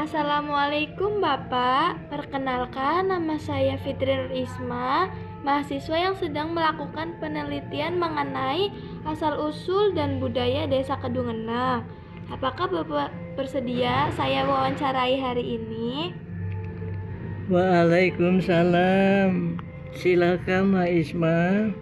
Assalamualaikum Bapak, perkenalkan nama saya Fitri Nur Isma, mahasiswa yang sedang melakukan penelitian mengenai asal-usul dan budaya Desa Kedungenang. Apakah Bapak bersedia saya wawancarai hari ini? Waalaikumsalam. Silakan Mak Isma.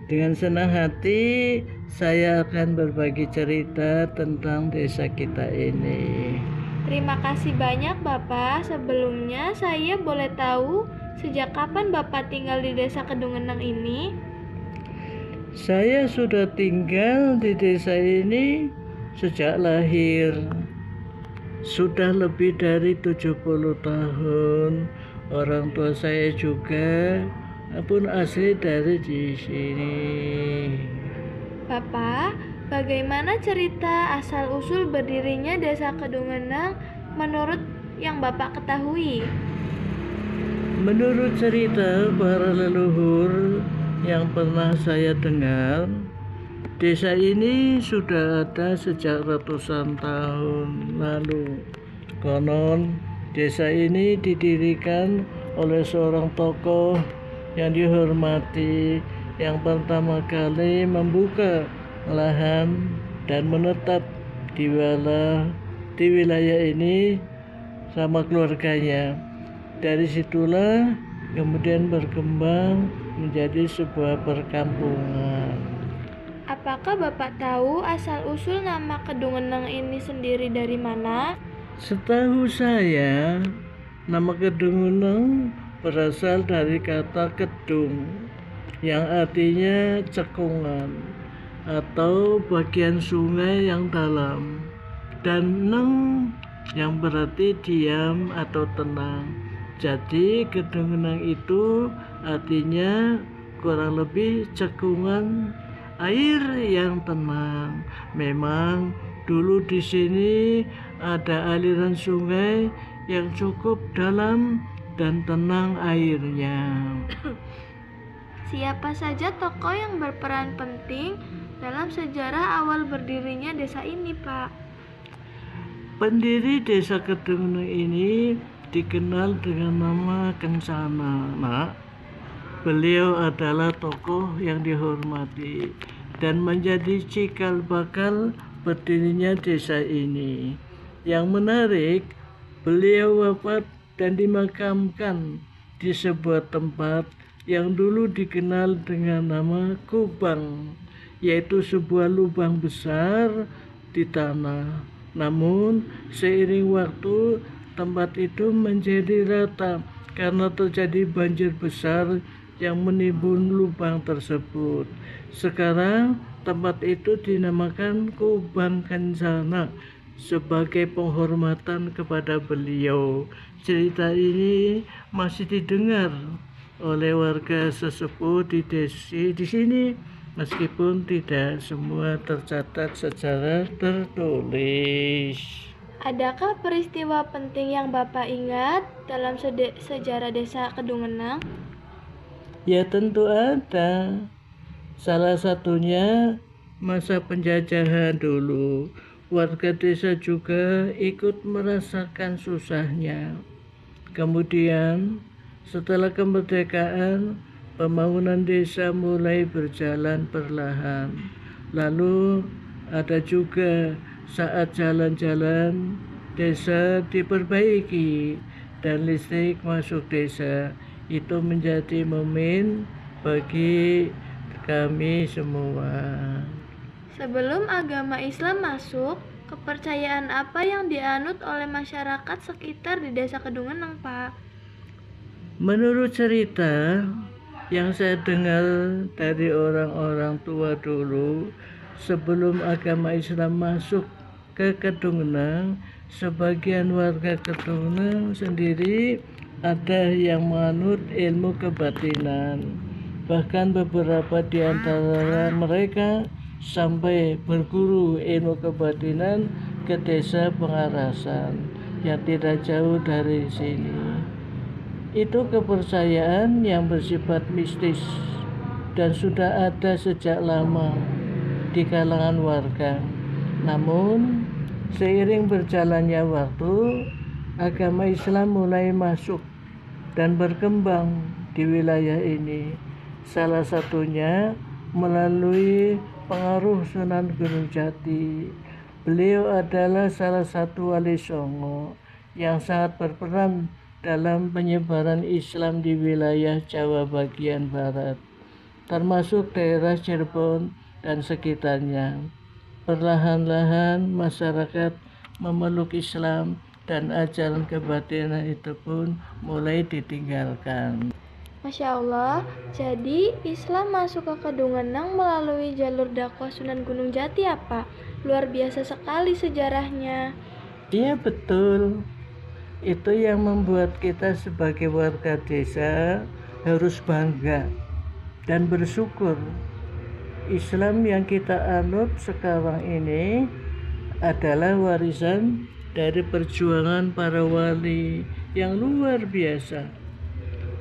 Dengan senang hati saya akan berbagi cerita tentang desa kita ini. Terima kasih banyak Bapak. Sebelumnya saya boleh tahu sejak kapan Bapak tinggal di Desa Kedungenang ini? Saya sudah tinggal di desa ini sejak lahir. Sudah lebih dari 70 tahun. Orang tua saya juga pun asli dari di sini. Bapak, bagaimana cerita asal-usul berdirinya Desa Kedungenang menurut yang Bapak ketahui? Menurut cerita para leluhur yang pernah saya dengar, desa ini sudah ada sejak ratusan tahun lalu. Konon, desa ini didirikan oleh seorang tokoh yang dihormati yang pertama kali membuka lahan dan menetap di wilayah ini sama keluarganya. Dari situlah kemudian berkembang menjadi sebuah perkampungan. Apakah Bapak tahu asal-usul nama Kedungenang ini sendiri dari mana? Setahu saya, nama Kedungenang berasal dari kata kedung yang artinya cekungan atau bagian sungai yang dalam, dan neng yang berarti diam atau tenang. Jadi Kedungenang itu artinya kurang lebih cekungan air yang tenang. Memang dulu di sini ada aliran sungai yang cukup dalam dan tenang airnya. Siapa saja tokoh yang berperan penting dalam sejarah awal berdirinya desa ini, Pak? Pendiri Desa Kedungenang ini dikenal dengan nama Kencana, Nak. Beliau adalah tokoh yang dihormati dan menjadi cikal bakal berdirinya desa ini. Yang menarik, beliau wafat dan dimakamkan di sebuah tempat yang dulu dikenal dengan nama Kubang, yaitu sebuah lubang besar di tanah. Namun seiring waktu tempat itu menjadi rata karena terjadi banjir besar yang menimbun lubang tersebut. Sekarang tempat itu dinamakan Kubang Kencana sebagai penghormatan kepada beliau. Cerita ini masih didengar oleh warga sesepuh di sini, meskipun tidak semua tercatat secara tertulis. Adakah peristiwa penting yang Bapak ingat dalam sejarah Desa Kedungenang? Ya, tentu ada. Salah satunya masa penjajahan dulu. Warga desa juga ikut merasakan susahnya. Kemudian setelah kemerdekaan, pembangunan desa mulai berjalan perlahan. Lalu ada juga saat jalan-jalan desa diperbaiki dan listrik masuk desa. Itu menjadi momen bagi kami semua. Sebelum agama Islam masuk, kepercayaan apa yang dianut oleh masyarakat sekitar di Desa Kedungenang, Pak? Menurut cerita yang saya dengar dari orang-orang tua dulu, sebelum agama Islam masuk ke Kedungenang, sebagian warga Kedungenang sendiri ada yang menganut ilmu kebatinan. Bahkan beberapa di antara mereka sampai berguru ilmu kebatinan ke desa Pengarasan yang tidak jauh dari sini. Itu kepercayaan yang bersifat mistis dan sudah ada sejak lama di kalangan warga. Namun seiring berjalannya waktu, agama Islam mulai masuk dan berkembang di wilayah ini. Salah satunya melalui pengaruh Sunan Gunung Jati. Beliau adalah salah satu wali Songo yang sangat berperan dalam penyebaran Islam di wilayah Jawa bagian barat, termasuk daerah Cirebon dan sekitarnya. Perlahan-lahan masyarakat memeluk Islam dan ajaran kebatinan itu pun mulai ditinggalkan. Masya Allah, jadi Islam masuk ke Kedungenang melalui jalur dakwah Sunan Gunung Jati apa? Luar biasa sekali sejarahnya. Iya betul, itu yang membuat kita sebagai warga desa harus bangga dan bersyukur. Islam yang kita anut sekarang ini adalah warisan dari perjuangan para wali yang luar biasa.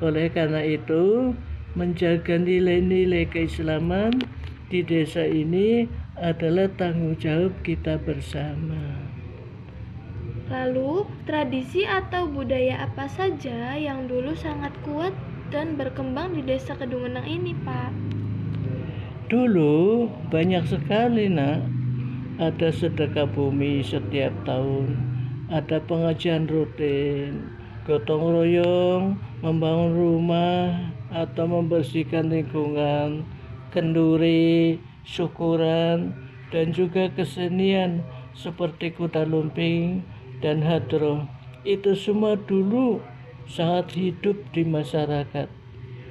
Oleh karena itu, menjaga nilai-nilai keislaman di desa ini adalah tanggung jawab kita bersama. Lalu, tradisi atau budaya apa saja yang dulu sangat kuat dan berkembang di desa Kedungenang ini, Pak? Dulu banyak sekali, Nak. Ada sedekah bumi setiap tahun, ada pengajian rutin, gotong royong, membangun rumah atau membersihkan lingkungan, kenduri, syukuran, dan juga kesenian seperti kuda lumping dan hadroh. Itu semua dulu sangat hidup di masyarakat.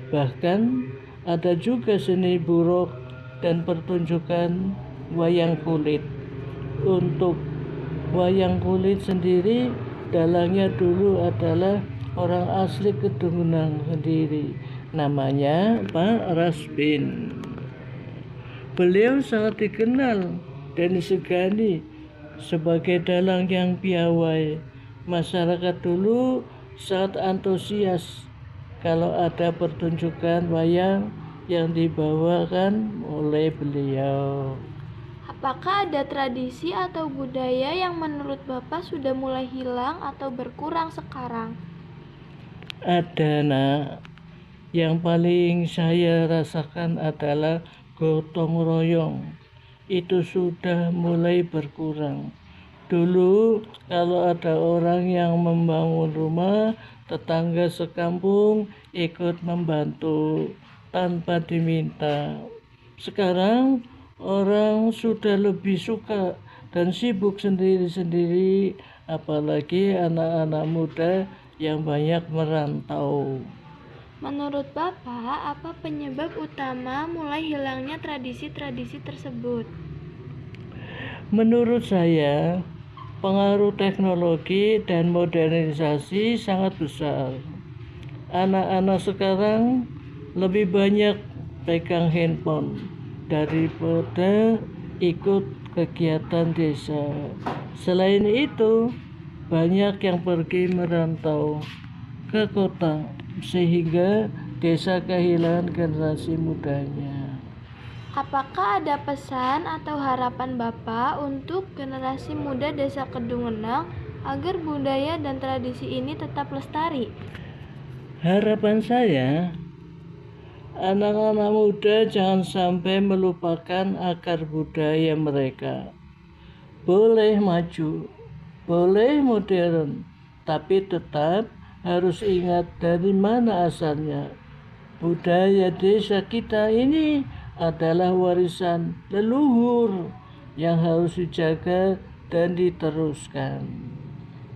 Bahkan ada juga seni buruk dan pertunjukan wayang kulit. Untuk wayang kulit sendiri, dalangnya dulu adalah orang asli Kedungenang sendiri, namanya Pak Rasbin. Beliau sangat dikenal dan disegani sebagai dalang yang piawai. Masyarakat dulu sangat antusias kalau ada pertunjukan wayang yang dibawakan oleh beliau. Apakah ada tradisi atau budaya yang menurut Bapak sudah mulai hilang atau berkurang sekarang? Ada, Nak. Yang paling saya rasakan adalah gotong royong. Itu sudah mulai berkurang. Dulu kalau ada orang yang membangun rumah, tetangga sekampung ikut membantu tanpa diminta. Sekarang orang sudah lebih suka dan sibuk sendiri-sendiri, apalagi anak-anak muda yang banyak merantau. Menurut Bapak, apa penyebab utama mulai hilangnya tradisi-tradisi tersebut? Menurut saya, pengaruh teknologi dan modernisasi sangat besar. Anak-anak sekarang lebih banyak pegang handphone daripada ikut kegiatan desa. Selain itu, banyak yang pergi merantau ke kota sehingga desa kehilangan generasi mudanya. Apakah ada pesan atau harapan Bapak untuk generasi muda desa Kedungenang agar budaya dan tradisi ini tetap lestari? Harapan saya, anak-anak muda jangan sampai melupakan akar budaya mereka. Boleh maju, boleh modern, tapi tetap harus ingat dari mana asalnya. Budaya desa kita ini adalah warisan leluhur yang harus dijaga dan diteruskan.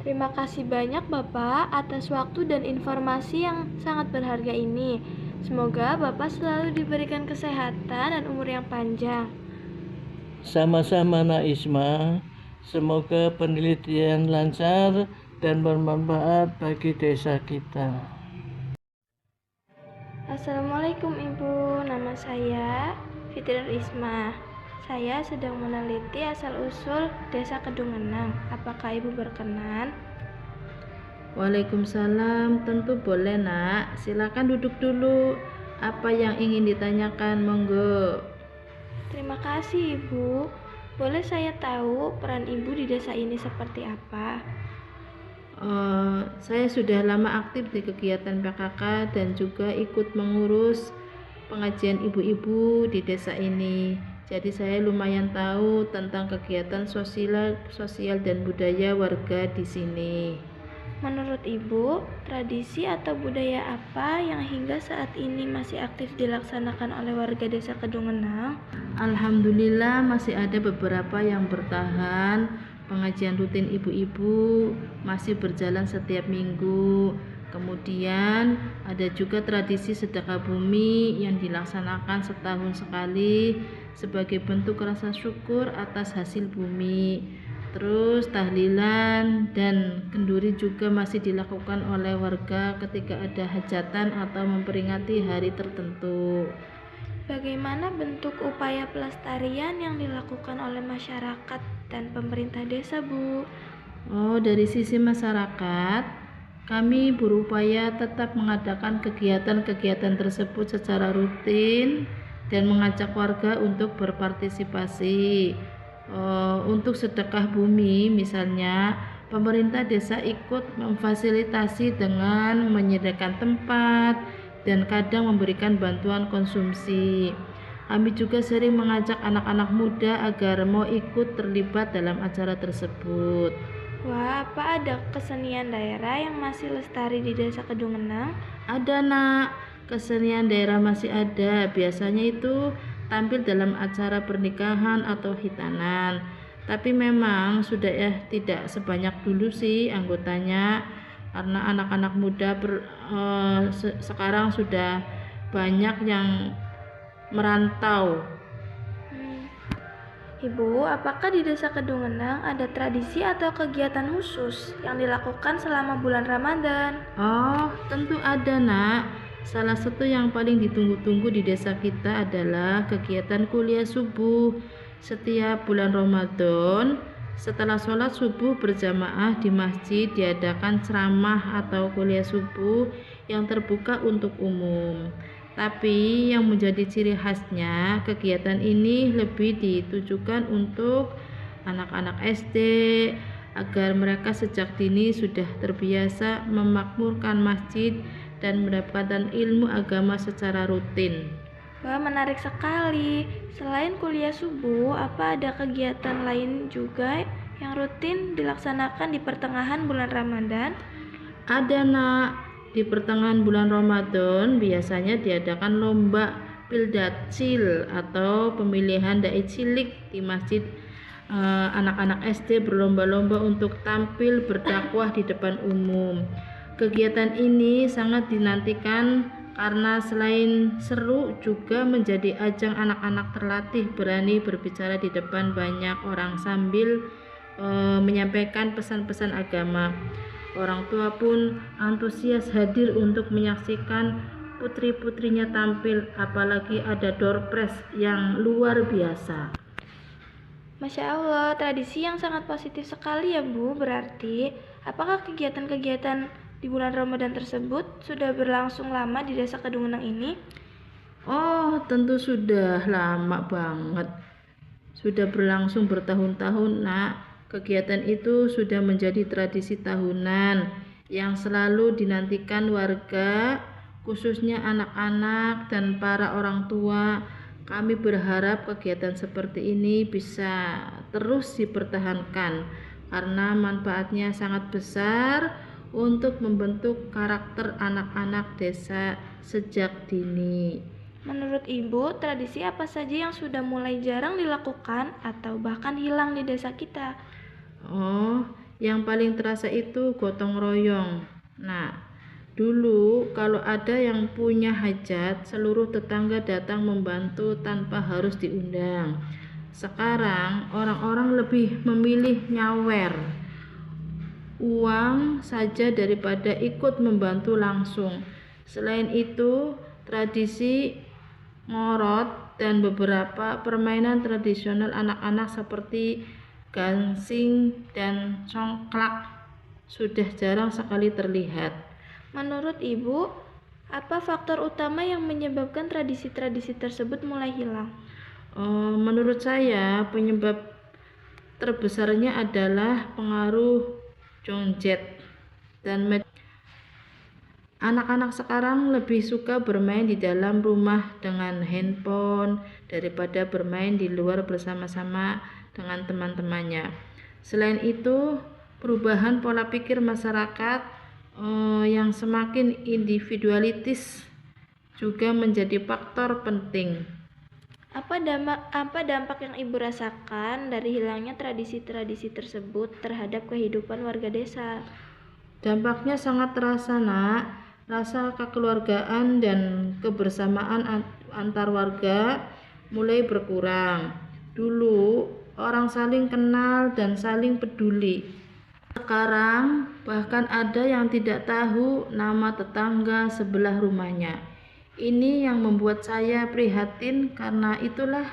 Terima kasih banyak Bapak atas waktu dan informasi yang sangat berharga ini. Semoga Bapak selalu diberikan kesehatan dan umur yang panjang. Sama-sama, Nak Isma. Semoga penelitian lancar dan bermanfaat bagi desa kita. Assalamualaikum Ibu, nama saya Fitri Isma. Saya sedang meneliti asal-usul desa Kedungenang. Apakah Ibu berkenan? Waalaikumsalam, tentu boleh Nak. Silakan duduk dulu. Apa yang ingin ditanyakan, monggo. Terima kasih Ibu. Boleh saya tahu peran Ibu di desa ini seperti apa? Saya sudah lama aktif di kegiatan PKK dan juga ikut mengurus pengajian ibu-ibu di desa ini. Jadi saya lumayan tahu tentang kegiatan sosial dan budaya warga di sini. Menurut Ibu, tradisi atau budaya apa yang hingga saat ini masih aktif dilaksanakan oleh warga desa Kedungenang? Alhamdulillah masih ada beberapa yang bertahan. Pengajian rutin ibu-ibu masih berjalan setiap minggu. Kemudian ada juga tradisi sedekah bumi yang dilaksanakan setahun sekali sebagai bentuk rasa syukur atas hasil bumi. Terus tahlilan dan kenduri juga masih dilakukan oleh warga ketika ada hajatan atau memperingati hari tertentu. Bagaimana bentuk upaya pelestarian yang dilakukan oleh masyarakat dan pemerintah desa, Bu? Dari sisi masyarakat, kami berupaya tetap mengadakan kegiatan-kegiatan tersebut secara rutin dan mengajak warga untuk berpartisipasi. Untuk sedekah bumi misalnya, pemerintah desa ikut memfasilitasi dengan menyediakan tempat dan kadang memberikan bantuan konsumsi. Kami juga sering mengajak anak-anak muda agar mau ikut terlibat dalam acara tersebut. Wah, apa ada kesenian daerah yang masih lestari di desa Kedungenang? Ada nak, kesenian daerah masih ada. Biasanya itu tampil dalam acara pernikahan atau hitanan. Tapi memang sudah tidak sebanyak dulu sih anggotanya, karena anak-anak muda sekarang sudah banyak yang merantau. Ibu, apakah di desa Kedungenang ada tradisi atau kegiatan khusus yang dilakukan selama bulan Ramadan? Tentu ada nak. Salah satu yang paling ditunggu-tunggu di desa kita adalah kegiatan kuliah subuh. Setiap bulan Ramadan, setelah sholat subuh berjamaah di masjid diadakan ceramah atau kuliah subuh yang terbuka untuk umum. Tapi yang menjadi ciri khasnya, kegiatan ini lebih ditujukan untuk anak-anak SD agar mereka sejak dini sudah terbiasa memakmurkan masjid dan mendapatkan ilmu agama secara rutin. Wah, menarik sekali. Selain kuliah subuh, apa ada kegiatan lain juga yang rutin dilaksanakan di pertengahan bulan Ramadan? Ada nak. Di pertengahan bulan Ramadan biasanya diadakan lomba Pildacil atau pemilihan dai cilik di masjid. Anak-anak SD berlomba-lomba untuk tampil berdakwah di depan umum. Kegiatan ini sangat dinantikan karena selain seru juga menjadi ajang anak-anak terlatih berani berbicara di depan banyak orang sambil menyampaikan pesan-pesan agama. Orang tua pun antusias hadir untuk menyaksikan putri-putrinya tampil, apalagi ada door prize yang luar biasa. Masya Allah, tradisi yang sangat positif sekali ya Bu. Berarti, apakah kegiatan-kegiatan di bulan Ramadan tersebut sudah berlangsung lama di desa Kedungenang ini? Tentu sudah lama banget. Sudah berlangsung bertahun-tahun nak. Kegiatan itu sudah menjadi tradisi tahunan yang selalu dinantikan warga, khususnya anak-anak dan para orang tua. Kami berharap kegiatan seperti ini bisa terus dipertahankan karena manfaatnya sangat besar untuk membentuk karakter anak-anak desa sejak dini. Menurut Ibu, tradisi apa saja yang sudah mulai jarang dilakukan atau bahkan hilang di desa kita? Yang paling terasa itu gotong royong. Nah, dulu kalau ada yang punya hajat, seluruh tetangga datang membantu tanpa harus diundang. Sekarang orang-orang lebih memilih nyawer uang saja daripada ikut membantu langsung. Selain itu, tradisi ngorot dan beberapa permainan tradisional anak-anak seperti gangsing dan congklak sudah jarang sekali terlihat. Menurut Ibu, apa faktor utama yang menyebabkan tradisi-tradisi tersebut mulai hilang? Menurut saya penyebab terbesarnya adalah pengaruh Jongjet dan anak-anak sekarang lebih suka bermain di dalam rumah dengan handphone daripada bermain di luar bersama-sama dengan teman-temannya. Selain itu, perubahan pola pikir masyarakat yang semakin individualitis juga menjadi faktor penting. Apa dampak yang Ibu rasakan dari hilangnya tradisi-tradisi tersebut terhadap kehidupan warga desa? Dampaknya sangat terasa, Nak. Rasa kekeluargaan dan kebersamaan antar warga mulai berkurang. Dulu orang saling kenal dan saling peduli. Sekarang bahkan ada yang tidak tahu nama tetangga sebelah rumahnya. Ini yang membuat saya prihatin karena itulah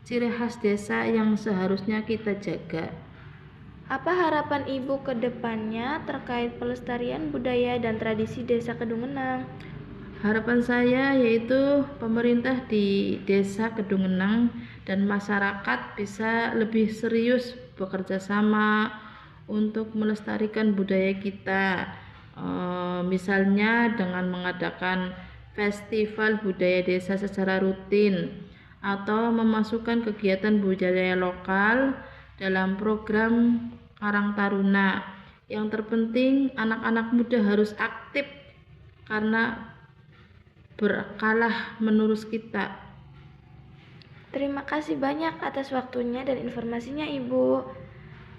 ciri khas desa yang seharusnya kita jaga. Apa harapan Ibu ke depannya terkait pelestarian budaya dan tradisi Desa Kedungenang? Harapan saya yaitu pemerintah di Desa Kedungenang dan masyarakat bisa lebih serius bekerja sama untuk melestarikan budaya kita. Misalnya dengan mengadakan festival budaya desa secara rutin atau memasukkan kegiatan budaya lokal dalam program Karang Taruna. Yang terpenting anak-anak muda harus aktif karena berkalah menerus kita. Terima kasih banyak atas waktunya dan informasinya Ibu.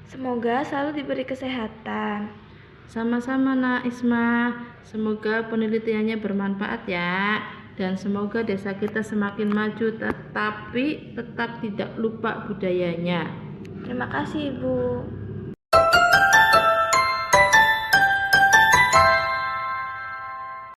Semoga selalu diberi kesehatan. Sama-sama Nak Isma, semoga penelitiannya bermanfaat ya, dan semoga desa kita semakin maju tetapi tetap tidak lupa budayanya. Terima kasih Ibu.